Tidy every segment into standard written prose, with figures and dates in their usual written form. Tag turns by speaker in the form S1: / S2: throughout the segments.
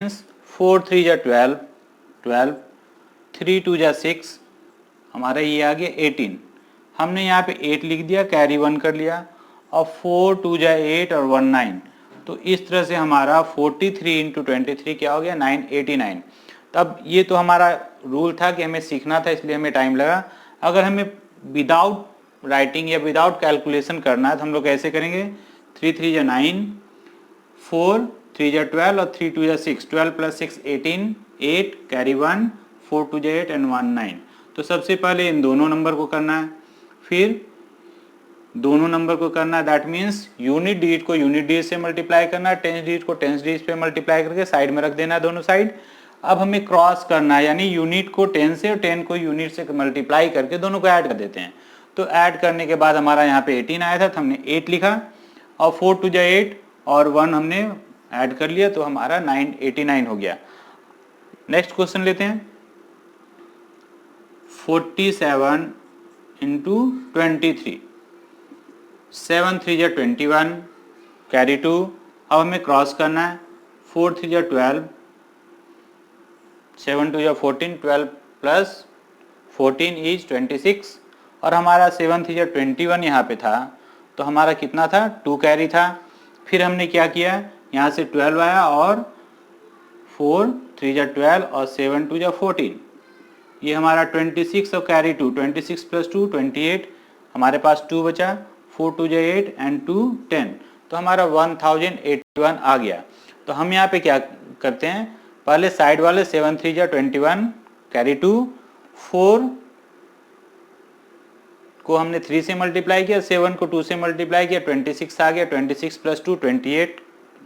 S1: 4 3 जा 12, 12, 3 2 जा 6, हमारा ये आ गया 18। हमने यहाँ पे 8 लिख दिया, कैरी 1 कर लिया, और 4 2 जा 8 और 1 9। तो इस तरह से हमारा 43 इंटू 23 क्या हो गया, 989। तब ये तो हमारा रूल था कि हमें सीखना था, इसलिए हमें टाइम लगा। अगर हमें विदाउट राइटिंग या विदाउट कैलकुलेशन करना है तो हम लोग कैसे करेंगे, 3 3 जा 9, 4 3 जा 12 और 3 2 जा 6, 12 प्लस 6 18, 8 कैरी 1, 4 2 जा 8 एंड 1 9। तो सबसे पहले इन दोनों नंबर को करना है, फिर दोनों नंबर को करना है, दैट मीन्स यूनिट डिजिट को यूनिट डिजिट से मल्टीप्लाई करना है, टेंस डिजिट को टेंस डिजिट पे मल्टीप्लाई करके साइड में रख देना है दोनों साइड। अब हमें क्रॉस करना है, यानी यूनिट को 10 से और 10 को यूनिट से मल्टीप्लाई करके दोनों को ऐड कर देते हैं। तो ऐड करने के बाद हमारा यहाँ पे 18 आया था तो हमने 8 लिखा, और 4 2 जा 8 और 1 हमने ऐड कर लिया, तो हमारा 989 हो गया। नेक्स्ट क्वेश्चन लेते हैं, 47 इंटू 23, 7 3 जा 21, कैरी 2। अब हमें क्रॉस करना है, 4 3 जा 12, 7 2 जा 14, 12 प्लस 14 इज 26, और हमारा 7 3 जा 21 यहाँ पे था, तो हमारा कितना था, 2 कैरी था। फिर हमने क्या किया, यहाँ से 12 आया और 4 3 जा 12 और 7 2 जा 14, ये हमारा 26 और कैरी 2, 26 प्लस 2 28, हमारे पास 2 बचा, 4 2 जा 8 एंड 2 10, तो हमारा 1081 आ गया। तो हम यहाँ पे क्या करते हैं, पहले साइड वाले 7 3 जा 21 कैरी 2, 4 को हमने 3 से मल्टीप्लाई किया, 7 को 2 से मल्टीप्लाई किया, 26 आ गया, 26 प्लस 2 28,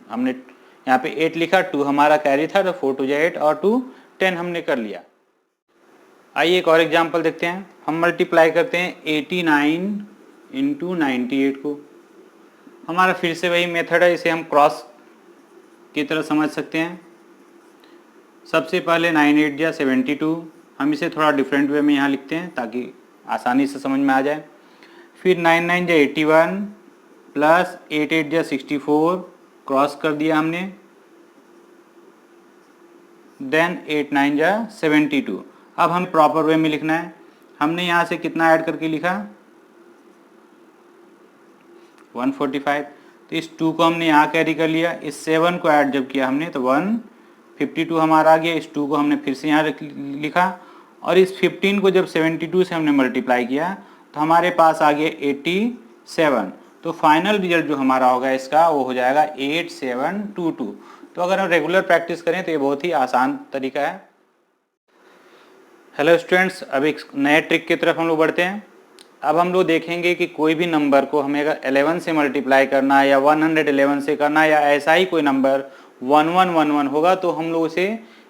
S1: हमने यहाँ पे 8 लिखा, 2 हमारा कैरी था, तो 4 2 जा 8 और 2 10 हमने कर लिया। आइए एक और एग्जाम्पल देखते हैं, हम मल्टीप्लाई करते हैं 89 इंटू 98 को। हमारा फिर से वही मेथड है, इसे हम क्रॉस की तरह समझ सकते हैं। सबसे पहले 9 8 जा 72, हम इसे थोड़ा डिफरेंट वे में यहाँ लिखते हैं ताकि आसानी से समझ में आ जाए। फिर 9 9 जा 81 प्लस 8 8 जा 64, क्रॉस कर दिया हमने, देन 8 9 जा 72। अब हमें प्रॉपर वे में लिखना है, हमने यहाँ से कितना ऐड करके लिखा, 145, तो इस 2 को हमने यहाँ कैरी कर लिया, इस 7 को ऐड जब किया हमने तो 152 हमारा आ गया, इस 2 को हमने फिर से यहाँ लिखा, और इस 15 को जब 72 से हमने मल्टीप्लाई किया तो हमारे पास आ गया 87। तो फाइनल रिजल्ट जो हमारा होगा इसका वो हो जाएगा 8722। तो अगर हम रेगुलर प्रैक्टिस करें तो ये बहुत ही आसान तरीका है। हेलो स्टूडेंट्स, अब एक नए ट्रिक की तरफ हम लोग बढ़ते हैं। अब हम लोग देखेंगे कि कोई भी नंबर को हमें अगर 11 से मल्टीप्लाई करना है या 111 से करना है या ऐसा ही कोई नंबर 1111 होगा तो हम लोग उसे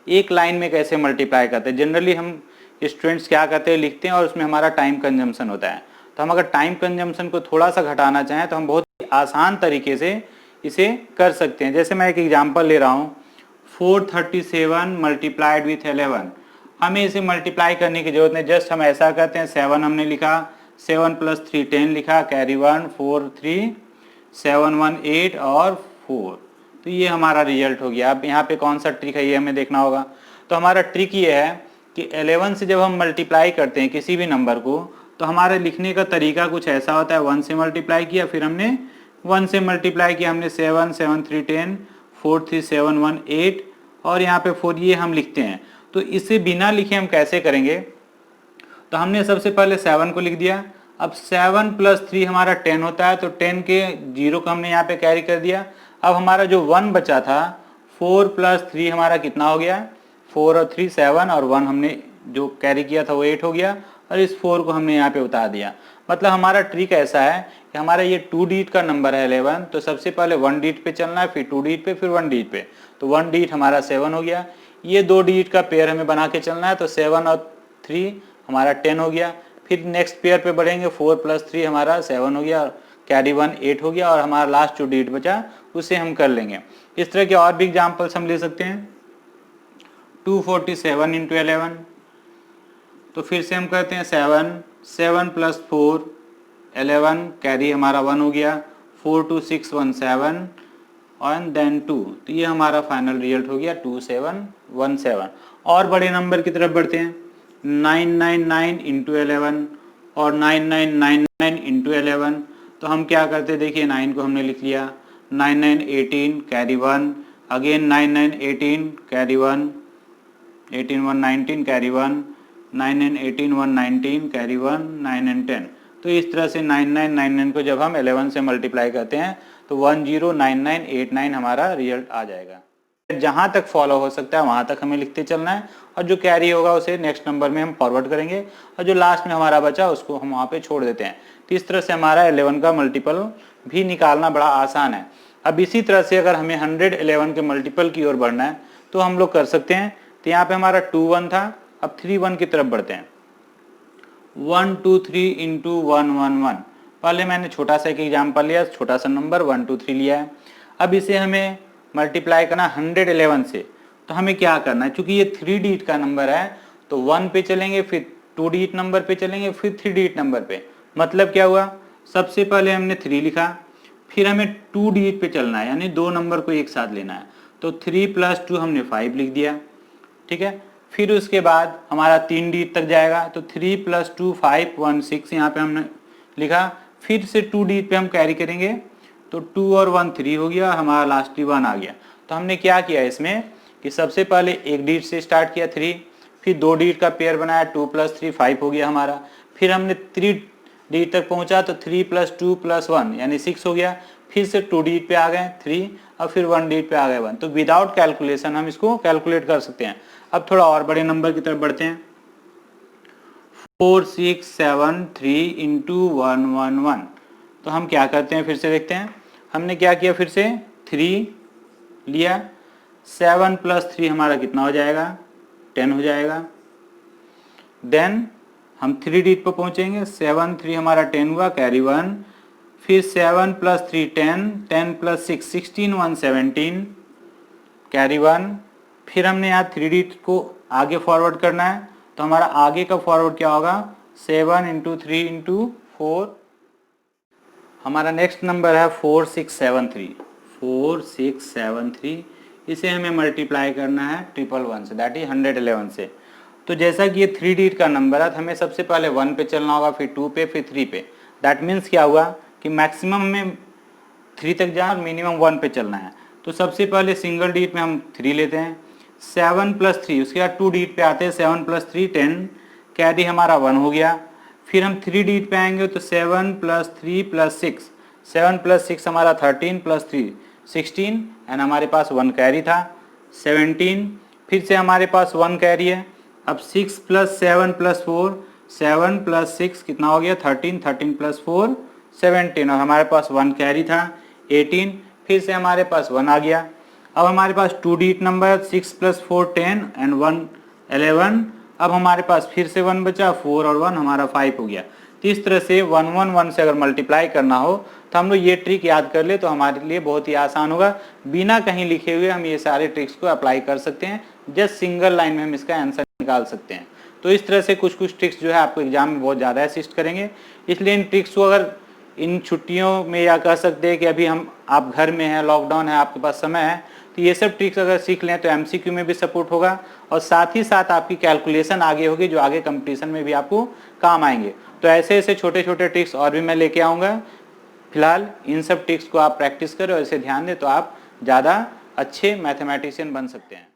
S1: एक लाइन में कैसे मल्टीप्लाई करते हैं। जनरली हम स्टूडेंट्स क्या करते हैं, लिखते हैं और उसमें हमारा टाइम कंजम्पशन होता है। तो हम अगर टाइम कंजम्पशन को थोड़ा सा घटाना चाहें तो हम बहुत ही आसान तरीके से इसे कर सकते हैं। जैसे मैं एक एग्जाम्पल ले रहा हूँ, 437 मल्टीप्लाइड विथ 11। हमें इसे मल्टीप्लाई करने की जरूरत नहीं, जस्ट हम ऐसा करते हैं, 7 हमने लिखा, 7 प्लस 3 10 लिखा, कैरी 1 4 3 7 1 8 और 4, तो ये हमारा रिजल्ट हो गया। अब यहाँ पे कौन सा ट्रिक है ये हमें देखना होगा। तो हमारा ट्रिक ये है कि 11 से जब हम मल्टीप्लाई करते हैं किसी भी नंबर को तो हमारे लिखने का तरीका कुछ ऐसा होता है, 1 से मल्टीप्लाई किया, फिर हमने 1 से मल्टीप्लाई किया, हमने 7 7 3 10 4 3 7 1 8 और यहाँ पे 4, ये हम लिखते हैं। तो इसे बिना लिखे हम कैसे करेंगे, तो हमने सबसे पहले 7 को लिख दिया, अब 7 प्लस 3 हमारा 10 होता है, तो 10 के 0 को हमने यहाँ पे कैरी कर दिया। अब हमारा जो 1 बचा था, 4 प्लस 3 हमारा कितना हो गया, 4 और 3 7 और 1 हमने जो कैरी किया था वो 8 हो गया, और इस 4 को हमने यहाँ पे उतार दिया। मतलब हमारा ट्रिक ऐसा है कि हमारा ये 2 डिजिट का नंबर है 11, तो सबसे पहले 1 डिजिट पे चलना है, फिर 2 डिजिट पे, फिर 1 डिजिट पे। तो 1 डिजिट हमारा 7 हो गया, ये 2 डिजिट का पेयर हमें बना के चलना है, तो 7 और 3 हमारा 10 हो गया। फिर नेक्स्ट पेयर पे बढ़ेंगे, 4 प्लस 3 हमारा 7 हो गया, कैरी 1 8 हो गया, और हमारा लास्ट जो डिजिट बचा उसे हम कर लेंगे। इस तरह के और भी एग्जाम्पल्स हम ले सकते हैं। 247 इंटू 11, तो फिर से हम कहते हैं 7 प्लस 4 11, कैरी हमारा 1 हो गया, 4 2 6 1 7 एंड देन 2, तो ये हमारा फाइनल रिजल्ट हो गया 2717। और बड़े नंबर की तरफ बढ़ते हैं, 999 इंटू 11 और 9999 इंटू 11। तो हम क्या करते, देखिए 9 को हमने लिख लिया, 9918 carry 1, again 9918 carry 1, 18 119 carry 1, 9918 119 carry 1, 9 and 10। तो इस तरह से 9999 को जब हम 11 से मल्टीप्लाई करते हैं तो 109989 हमारा रिजल्ट आ जाएगा। जहां तक फॉलो हो सकता है वहां तक हमें लिखते चलना है, और जो कैरी होगा उसे नेक्स्ट नंबर में हम फॉरवर्ड करेंगे, और जो लास्ट में हमारा बचा उसको हम वहां पे छोड़ देते हैं। तो इस तरह से हमारा 11 का मल्टीपल भी निकालना बड़ा आसान है। अब इसी तरह से अगर हमें 111 के मल्टीपल की ओर बढ़ना है तो हम लोग कर सकते हैं। तो यहाँ पे हमारा 2 1 था, अब 3 1 की तरफ बढ़ते हैं। 1 2 3 इंटू 1 1 1। पहले मैंने छोटा सा एक एग्जाम्पल लिया, छोटा सा नंबर 1 2 3 लिया है। अब इसे हमें मल्टीप्लाई करना 111 से, तो हमें क्या करना है, चूंकि ये 3 डिजिट का नंबर है तो 1 पे चलेंगे, फिर 2 डिजिट नंबर पे चलेंगे, फिर 3 डिजिट नंबर पे। मतलब क्या हुआ, सबसे पहले हमने 3 लिखा, फिर हमें 2 डिजिट पे चलना है, यानी 2 नंबर को एक साथ लेना है। तो 3 + 2 हमने 5 लिख दिया, ठीक है। फिर उसके बाद हमारा 3 डिजिट तक जाएगा, तो 3 + 2 5 1 6 यहाँ पे हमने लिखा। फिर से 2 डिजिट पे हम कैरी करेंगे, तो 2 और 1 3 हो गया, हमारा लास्टली 1 आ गया। तो हमने क्या किया इसमें कि सबसे पहले एक डिजिट से स्टार्ट किया 3, फिर 2 डिजिट का पेयर बनाया, 2 + 3 5 हो गया हमारा। फिर हमने 3 डिजिट तक पहुंचा तो 3 + 2 + 1 यानी 6 हो गया। फिर से 2 डिजिट पे आ गए 3, और फिर 1 डिजिट पे आ गए 1। तो विदाउट कैलकुलेशन हम इसको कैलकुलेट कर सकते हैं। अब थोड़ा और बड़े नंबर की तरफ बढ़ते हैं। 4 6 7 3 इंटू 1 1 1। तो हम क्या करते हैं, फिर से देखते हैं। हमने क्या किया, फिर से 3 लिया, 7 + 3 हमारा कितना हो जाएगा, 10 हो जाएगा। देन हम 3 डिजिट पर पहुंचेंगे, 7 3 हमारा 10 हुआ, कैरी 1। फिर 7 + 3 10, 10 + 6 16 1 17 कैरी 1। फिर हमने यहाँ 3 डिजिट को आगे फॉरवर्ड करना है, तो हमारा आगे का फॉरवर्ड क्या होगा, 7 × 3 × 4। हमारा नेक्स्ट नंबर है 4673। 4673, इसे हमें मल्टीप्लाई करना है 111 से, दैट इज 111 से। तो जैसा कि ये 3 डिजिट का नंबर है, तो हमें सबसे पहले 1 पे चलना होगा, फिर 2 पे, फिर 3 पे। दैट मीन्स क्या हुआ कि मैक्सिमम में 3 तक जाए और मिनिमम 1 पे चलना है। तो सबसे पहले सिंगल डिजिट में हम 3 लेते हैं, 7 + 3, उसके बाद 2 डिजिट पे आते हैं, 7 + 3 10, कैरी हमारा 1 हो गया। फिर हम 3 डिजिट पे आएंगे तो 7 + 3 + 6, 7 + 6 हमारा 13 + 3 16, एंड हमारे पास 1 कैरी था 17। फिर से हमारे पास 1 कैरी है। अब 6 + 7 + 4, 7 + 6 कितना हो गया, 13, 13 + 4 17, और हमारे पास 1 कैरी था 18। फिर से हमारे पास 1 आ गया। अब हमारे पास 2 डिजिट नंबर 6 + 4 10 एंड 1 11। अब हमारे पास फिर से 1 बचा, 4 और 1 हमारा 5 हो गया। तो इस तरह से 111 से अगर मल्टीप्लाई करना हो तो हम लोग ये ट्रिक याद कर ले तो हमारे लिए बहुत ही आसान होगा। बिना कहीं लिखे हुए हम ये सारे ट्रिक्स को अप्लाई कर सकते हैं, जस्ट सिंगल लाइन में हम इसका आंसर निकाल सकते हैं। तो इस तरह से कुछ कुछ ट्रिक्स जो है आपको एग्जाम में बहुत ज़्यादा असिस्ट करेंगे। इसलिए इन ट्रिक्स को अगर इन छुट्टियों में, या कह सकते हैं कि अभी आप घर में हैं, लॉकडाउन है, आपके पास समय है, तो ये सब ट्रिक्स अगर सीख लें तो एमसीक्यू में भी सपोर्ट होगा, और साथ ही साथ आपकी कैलकुलेशन आगे होगी जो आगे कंपटीशन में भी आपको काम आएंगे। तो ऐसे ऐसे छोटे छोटे ट्रिक्स और भी मैं लेके आऊँगा। फिलहाल इन सब ट्रिक्स को आप प्रैक्टिस करें और इसे ध्यान दें तो आप ज़्यादा अच्छे मैथमेटिशियन बन सकते हैं।